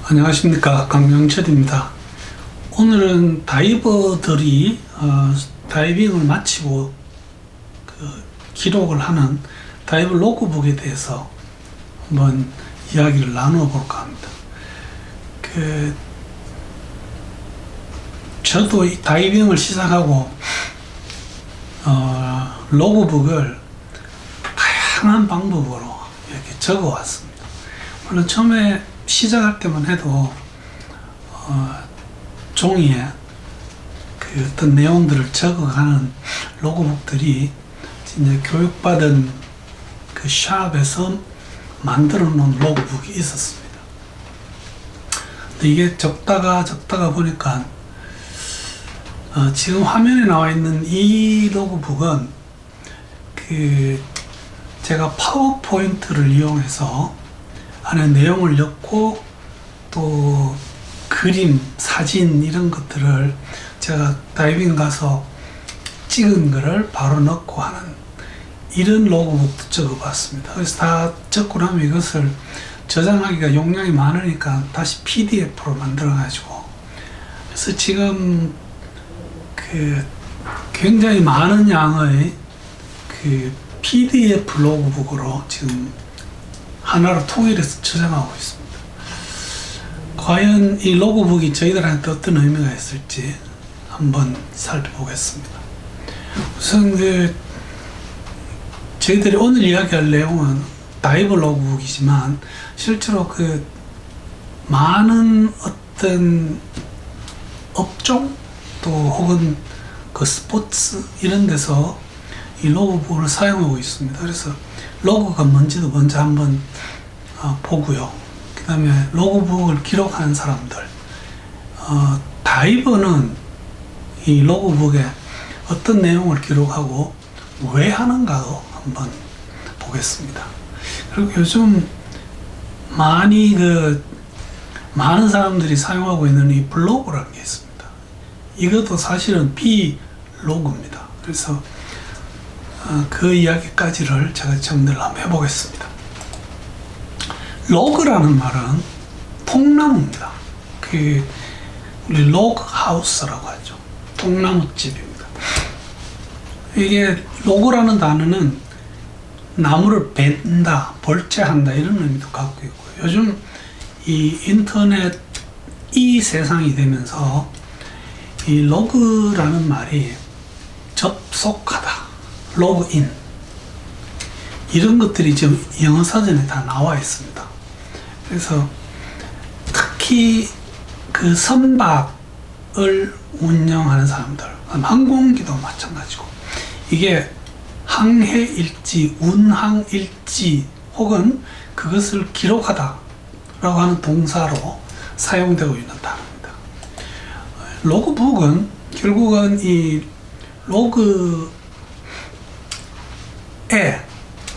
안녕하십니까, 강명철입니다. 오늘은 다이버들이 다이빙을 마치고 기록을 하는 다이버 로그북에 대해서 한번 이야기를 나누어 볼까 합니다. 저도 이 다이빙을 시작하고 로그북을 다양한 방법으로 이렇게 적어 왔습니다. 물론 처음에 시작할 때만 해도 종이에 어떤 내용들을 적어가는 로그북들이 이제 교육받은 샵에서 만들어 놓은 로그북이 있었습니다. 근데 이게 적다가 보니까 지금 화면에 나와 있는 이 로그북은 제가 파워포인트를 이용해서 안에 내용을 넣고 또 그림, 사진 이런 것들을 제가 다이빙 가서 찍은 거를 바로 넣고 하는 이런 로그북도 적어봤습니다. 그래서 다 적고 나면 이것을 저장하기가 용량이 많으니까 다시 PDF로 만들어가지고, 그래서 지금 굉장히 많은 양의 PDF 로그북으로 지금 하나로 통일해서 저장하고 있습니다. 과연 이 로그북이 저희들한테 어떤 의미가 있을지 한번 살펴보겠습니다. 우선 저희들이 오늘 이야기할 내용은 다이버 로그북이지만 실제로 많은 어떤 업종 또 혹은 스포츠 이런 데서 이 로그북을 사용하고 있습니다. 그래서 로그가 뭔지도 먼저 한번 보고요. 그 다음에 로그북을 기록하는 사람들, 다이버는 이 로그북에 어떤 내용을 기록하고 왜 하는가도 한번 보겠습니다. 그리고 요즘 많은 사람들이 사용하고 있는 이 블로그라는 게 있습니다. 이것도 사실은 비로그입니다. 그래서 그 이야기까지를 제가 정리를 한번 해보겠습니다. 로그라는 말은 통나무입니다. 우리 로그하우스라고 하죠. 통나무집입니다. 이게 로그라는 단어는 나무를 벤다, 벌채한다 이런 의미도 갖고 있고요. 요즘 이 인터넷 이 세상이 되면서 이 로그라는 말이 접속하다, 로그인 이런 것들이 지금 영어 사전에 다 나와 있습니다. 그래서 특히 선박을 운영하는 사람들, 항공기도 마찬가지고, 이게 항해일지, 운항일지 혹은 그것을 기록하다 라고 하는 동사로 사용되고 있는 단어입니다. 로그북은 결국은 이 로그에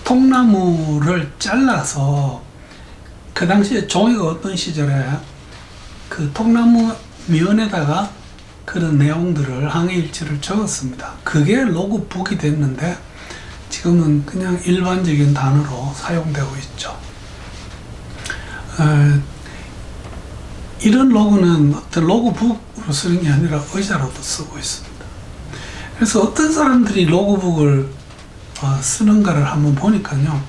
통나무를 잘라서, 그 당시에 종이가 어떤 시절에 통나무 면에다가 그런 내용들을 항해일지를 적었습니다. 그게 로그북이 됐는데 지금은 그냥 일반적인 단어로 사용되고 있죠. 이런 로그는 어떤 로그북으로 쓰는 게 아니라 의자로도 쓰고 있습니다. 그래서 어떤 사람들이 로그북을 쓰는가를 한번 보니까요,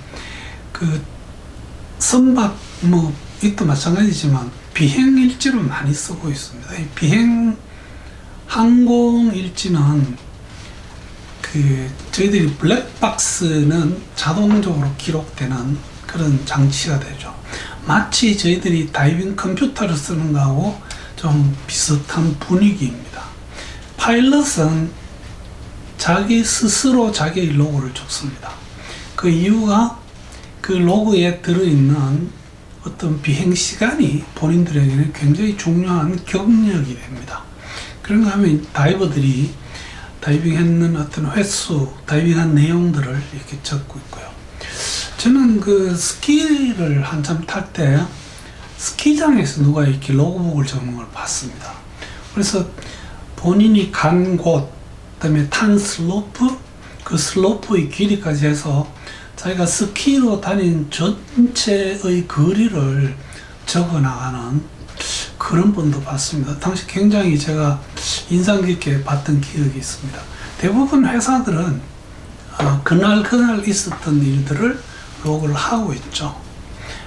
선박 이것도 마찬가지지만 비행일지로 많이 쓰고 있습니다. 이 항공일지는 저희들이 블랙박스는 자동적으로 기록되는 그런 장치가 되죠. 마치 저희들이 다이빙 컴퓨터를 쓰는 거하고 좀 비슷한 분위기입니다. 파일럿은 자기 스스로 자기의 로그를 줬습니다. 그 이유가 그 로그에 들어있는 어떤 비행 시간이 본인들에게는 굉장히 중요한 경력이 됩니다. 그런가 하면 다이버들이 다이빙했는 어떤 횟수, 다이빙한 내용들을 이렇게 적고 있고요. 저는 스키를 한참 탈 때 스키장에서 누가 이렇게 로그북을 적는 걸 봤습니다. 그래서 본인이 간 곳, 그다음에 탄 슬로프, 그 슬로프의 길이까지 해서 자기가 스키로 다닌 전체의 거리를 적어 나가는 그런 분도 봤습니다. 당시 굉장히 제가 인상 깊게 봤던 기억이 있습니다. 대부분 회사들은 그날 있었던 일들을 로그를 하고 있죠.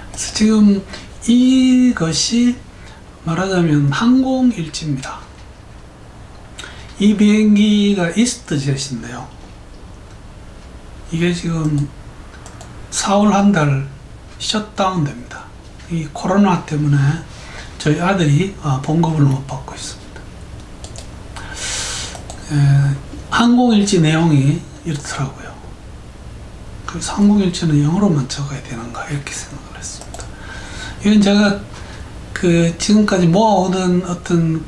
그래서 지금 이것이 말하자면 항공일지입니다. 이 비행기가 이스트젯인데요. 이게 지금 4월 한 달 셧다운 됩니다. 이 코로나 때문에 저희 아들이 봉급을 못 받고 있습니다. 항공일지 내용이 이렇더라고요. 그래서 항공일지는 영어로만 적어야 되는가 이렇게 생각을 했습니다. 이건 제가 지금까지 모아오던 어떤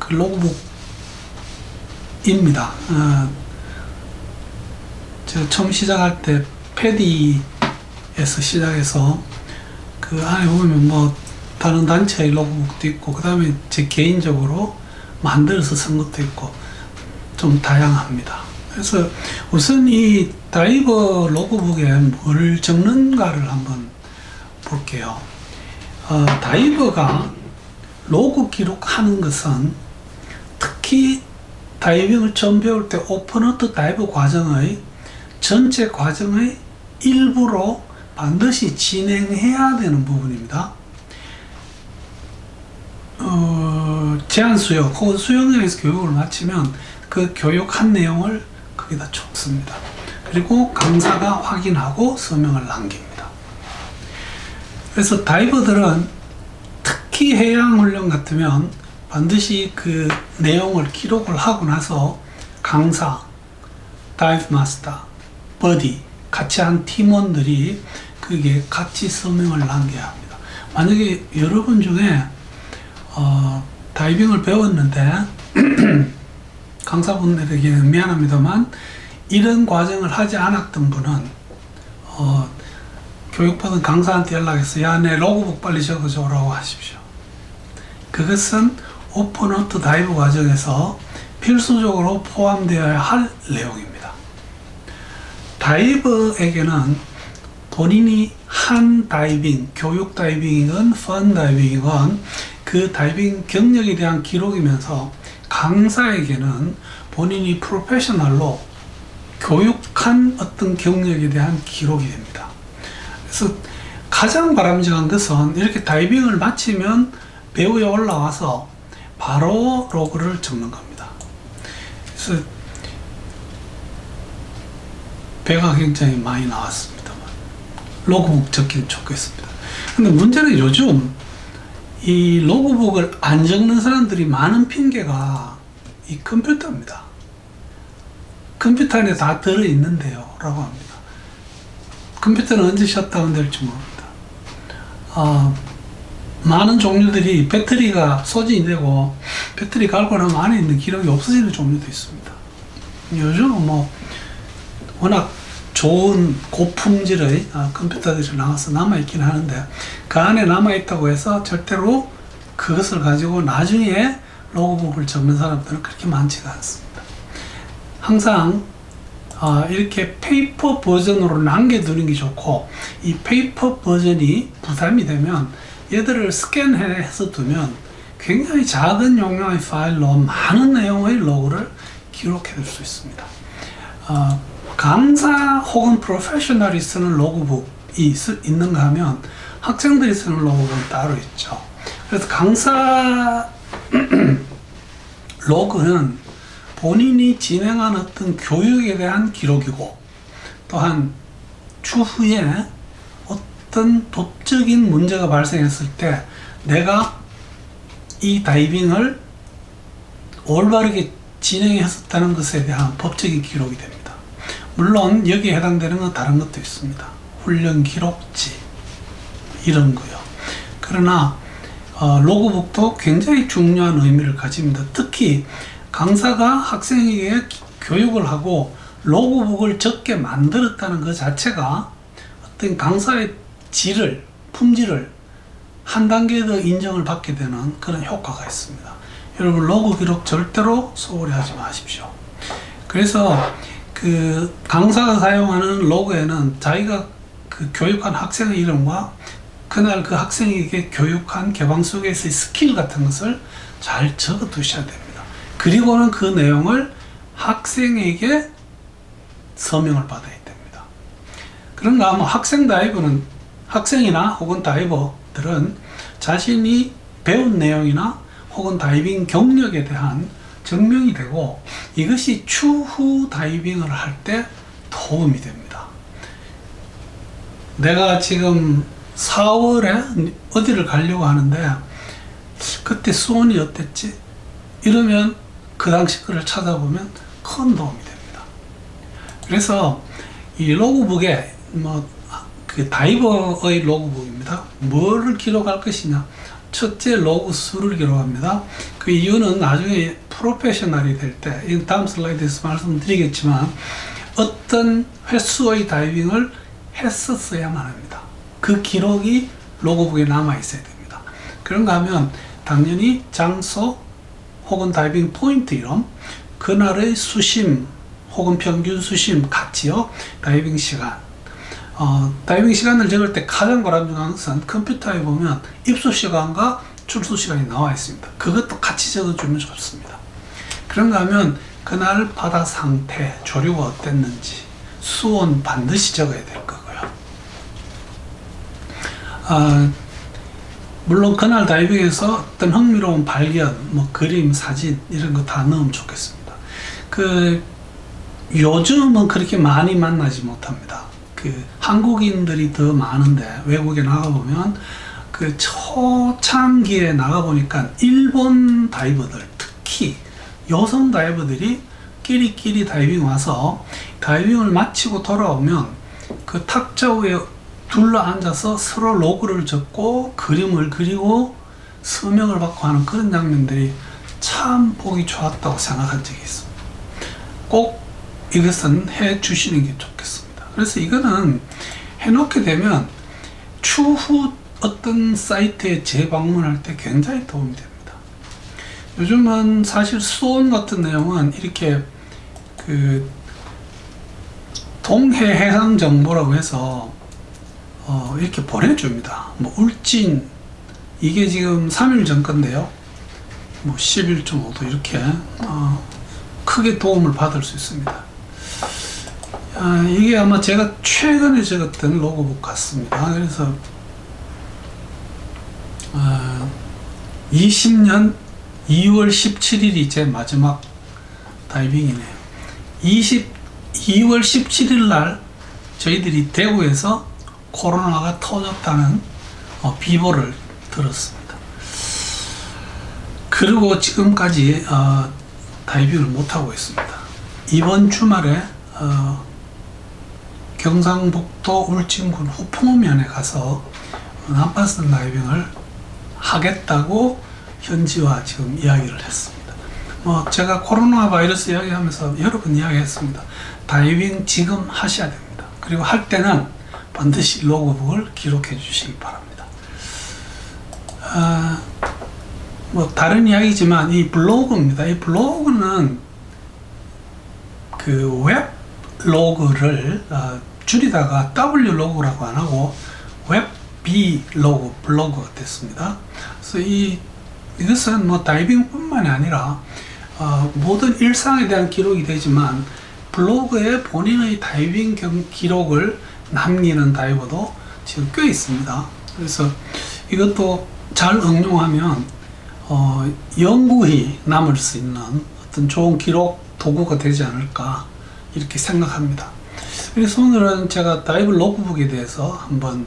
로그북입니다. 제가 처음 시작할 때 패디에서 시작해서 그 안에 보면 뭐 다른 단체의 로그북도 있고 그 다음에 제 개인적으로 만들어서 쓴 것도 있고 좀 다양합니다. 그래서 우선 이 다이버 로그북에 뭘 적는가를 한번 볼게요. 다이버가 로그 기록하는 것은 특히 다이빙을 처음 배울 때 오픈워터 다이버 과정의 전체 과정의 일부로 반드시 진행해야 되는 부분입니다. 제한 수역 혹은 수영장에서 교육을 마치면 그 교육한 내용을 거기다 적습니다. 그리고 강사가 확인하고 서명을 남깁니다. 그래서 다이버들은 특히 해양훈련 같으면 반드시 그 내용을 기록을 하고 나서 강사, 다이브 마스터, 버디 같이 한 팀원들이 그게 같이 서명을 남겨야 합니다. 만약에 여러분 중에 다이빙을 배웠는데 강사분들에게 미안합니다만 이런 과정을 하지 않았던 분은 교육받은 강사한테 연락해서 야, 내 로그북 빨리 적어줘라고 하십시오. 그것은 오픈워터 다이브 과정에서 필수적으로 포함되어야 할 내용입니다. 다이버에게는 본인이 한 다이빙, 교육 다이빙이건 펀 다이빙이건 그 다이빙 경력에 대한 기록이면서 강사에게는 본인이 프로페셔널로 교육한 어떤 경력에 대한 기록이 됩니다. 그래서 가장 바람직한 것은 이렇게 다이빙을 마치면 배우에 올라와서 바로 로그를 적는 겁니다. 그래서 배가 굉장히 많이 나왔습니다만 로그북 적기는 좋겠습니다. 근데 문제는 요즘 이 로그북을 안 적는 사람들이 많은 핑계가 이 컴퓨터입니다. 컴퓨터 안에 다 들어있는데요 라고 합니다. 컴퓨터는 언제 셧다운 될지 모릅니다. 많은 종류들이 배터리가 소진이 되고 배터리 갈고 나면 안에 있는 기록이 없어지는 종류도 있습니다. 요즘은 뭐 워낙 좋은 고품질의 컴퓨터들이 나와서 남아있긴 하는데 그 안에 남아있다고 해서 절대로 그것을 가지고 나중에 로그북을 적는 사람들은 그렇게 많지가 않습니다. 항상 이렇게 페이퍼 버전으로 남겨두는 게 좋고 이 페이퍼 버전이 부담이 되면 얘들을 스캔해서 두면 굉장히 작은 용량의 파일로 많은 내용의 로그를 기록해 둘 수 있습니다. 강사 혹은 프로페셔널이 쓰는 로그북이 있는가 하면 학생들이 쓰는 로그북은 따로 있죠. 그래서 강사 로그는 본인이 진행한 어떤 교육에 대한 기록이고 또한 추후에 어떤 법적인 문제가 발생했을 때 내가 이 다이빙을 올바르게 진행했었다는 것에 대한 법적인 기록이 됩니다. 물론 여기에 해당되는 건 다른 것도 있습니다. 훈련 기록지 이런 거요. 그러나 로그북도 굉장히 중요한 의미를 가집니다. 특히 강사가 학생에게 교육을 하고 로그북을 적게 만들었다는 것 자체가 어떤 강사의 질을, 품질을 한 단계 더 인정을 받게 되는 그런 효과가 있습니다. 여러분 로그 기록 절대로 소홀히 하지 마십시오. 그래서 강사가 사용하는 로그에는 자기가 교육한 학생의 이름과 그날 그 학생에게 교육한 개방 속에서의 스킬 같은 것을 잘 적어 두셔야 됩니다. 그리고는 그 내용을 학생에게 서명을 받아야 됩니다. 그런가 하면 학생 다이버는, 학생이나 혹은 다이버들은 자신이 배운 내용이나 혹은 다이빙 경력에 대한 증명이 되고, 이것이 추후 다이빙을 할 때 도움이 됩니다. 내가 지금 4월에 어디를 가려고 하는데 그때 수온이 어땠지? 이러면 그 당시 거를 찾아보면 큰 도움이 됩니다. 그래서 이 로그북에 그 다이버의 로그북입니다. 뭐를 기록할 것이냐? 첫째, 로그 수를 기록합니다. 그 이유는 나중에 프로페셔널이 될 때, 다음 슬라이드에서 말씀드리겠지만, 어떤 횟수의 다이빙을 했었어야만 합니다. 그 기록이 로그북에 남아 있어야 됩니다. 그런가 하면 당연히 장소 혹은 다이빙 포인트 이름, 그날의 수심 혹은 평균 수심 같이요, 다이빙 시간. 다이빙 시간을 적을 때 가장 바람직한 것은 컴퓨터에 보면 입수 시간과 출수 시간이 나와 있습니다. 그것도 같이 적어주면 좋습니다. 그런가 하면 그날 바다 상태, 조류가 어땠는지, 수온 반드시 적어야 될 거고요. 물론 그날 다이빙에서 어떤 흥미로운 발견, 그림, 사진 이런 거 다 넣으면 좋겠습니다. 요즘은 그렇게 많이 만나지 못합니다. 한국인들이 더 많은데, 외국에 나가보면 초창기에 나가보니까 일본 다이버들, 특히 여성 다이버들이 끼리끼리 다이빙 와서 다이빙을 마치고 돌아오면 그 탁자 위에 둘러 앉아서 서로 로그를 적고 그림을 그리고 서명을 받고 하는 그런 장면들이 참 보기 좋았다고 생각한 적이 있습니다. 꼭 이것은 해 주시는 게 좋겠습니다. 그래서 이거는 해놓게 되면 추후 어떤 사이트에 재방문할 때 굉장히 도움이 됩니다. 요즘은 사실 수온 같은 내용은 이렇게 동해해상정보라고 해서 이렇게 보내줍니다. 울진, 이게 지금 3일 전 건데요. 11.5도 이렇게 크게 도움을 받을 수 있습니다. 이게 아마 제가 최근에 적었던 로그북 같습니다. 그래서 20년 2월 17일이 제 마지막 다이빙이네요. 2월 17일 날 저희들이 대구에서 코로나가 터졌다는 비보를 들었습니다. 그리고 지금까지 다이빙을 못하고 있습니다. 이번 주말에 경상북도 울진군 후풍면에 가서 난파선 다이빙을 하겠다고 현지와 지금 이야기를 했습니다. 제가 코로나 바이러스 이야기하면서 여러 번 이야기했습니다. 다이빙 지금 하셔야 됩니다. 그리고 할 때는 반드시 로그북을 기록해 주시기 바랍니다. 다른 이야기지만 이 블로그입니다. 이 블로그는 웹 로그를 줄이다가 W 로그라고 안 하고 웹 B 로그, 블로그가 됐습니다. 그래서 이것은 다이빙뿐만이 아니라 모든 일상에 대한 기록이 되지만, 블로그에 본인의 다이빙 기록을 남기는 다이버도 지금 꽤 있습니다. 그래서 이것도 잘 응용하면 영구히 남을 수 있는 어떤 좋은 기록 도구가 되지 않을까 이렇게 생각합니다. 그래서 오늘은 제가 다이브 로그북에 대해서 한번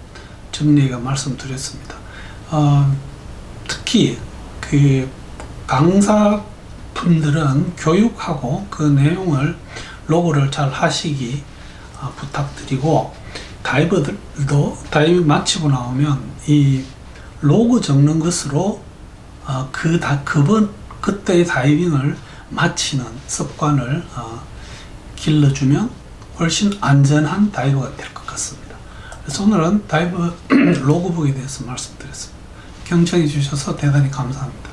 정리해서 말씀드렸습니다. 특히 강사분들은 교육하고 그 내용을 로그를 잘 하시기 부탁드리고, 다이버들도 다이빙 마치고 나오면 이 로그 적는 것으로 그때의 다이빙을 마치는 습관을 길러주면 훨씬 안전한 다이버가 될 것 같습니다. 그래서 오늘은 다이버 로그북에 대해서 말씀드렸습니다. 경청해 주셔서 대단히 감사합니다.